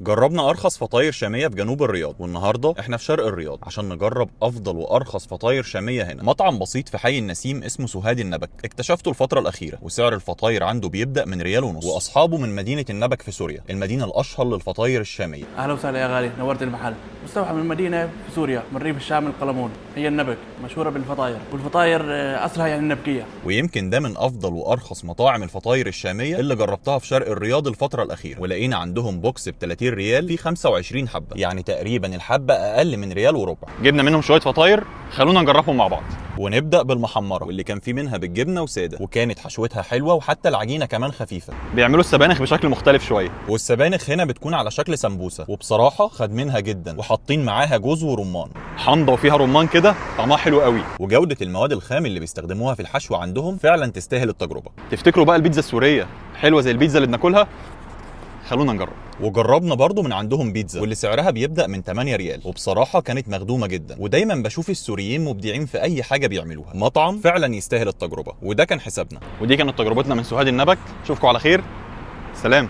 جربنا ارخص فطاير شاميه في جنوب الرياض، والنهارده احنا في شرق الرياض عشان نجرب افضل وارخص فطاير شاميه هنا. مطعم بسيط في حي النسيم اسمه سوهاد النبك، اكتشفته الفتره الاخيره، وسعر الفطاير عنده بيبدا من ريال ونص، واصحابه من مدينه النبك في سوريا، المدينه الاشهر للفطاير الشاميه. اهلا وسهلا يا غالي، نورت المحل. مستوحى من مدينه في سوريا، من ريف الشام القلمون، هي النبك، مشهوره بالفطاير، والفطاير اصلها يعني النبكيه. ويمكن ده من افضل وارخص مطاعم الفطاير الشاميه اللي جربتها في شرق الرياض الفتره الاخيره، ولقينا عندهم بوكس ب 30 ريال فيه 25 حبه، يعني تقريبا الحبه اقل من ريال وربع. جبنا منهم شويه فطاير، خلونا نجربهم مع بعض. ونبدا بالمحمره، واللي كان في منها بالجبنه وساده، وكانت حشوتها حلوه وحتى العجينه كمان خفيفه. بيعملوا السبانخ بشكل مختلف شويه، والسبانخ هنا بتكون على شكل سمبوسه، وبصراحه خد منها جدا، وحاطين معاها جوز ورمان، حامضه وفيها رمان كده، طعمها حلو قوي. وجوده المواد الخام اللي بيستخدموها في الحشو عندهم فعلا تستاهل التجربه. تفتكروا بقى البيتزا السوريه حلوه زي البيتزا اللي بناكلها؟ خلونا نجرب. وجربنا برضو من عندهم بيتزا، واللي سعرها بيبدأ من 8 ريال، وبصراحة كانت مخدومة جدا. ودايما بشوف السوريين مبدعين في أي حاجة بيعملوها، مطعم فعلا يستاهل التجربة، وده كان حسابنا. ودي كانت تجربتنا من سوهاد النبك، اشوفكم على خير، سلام.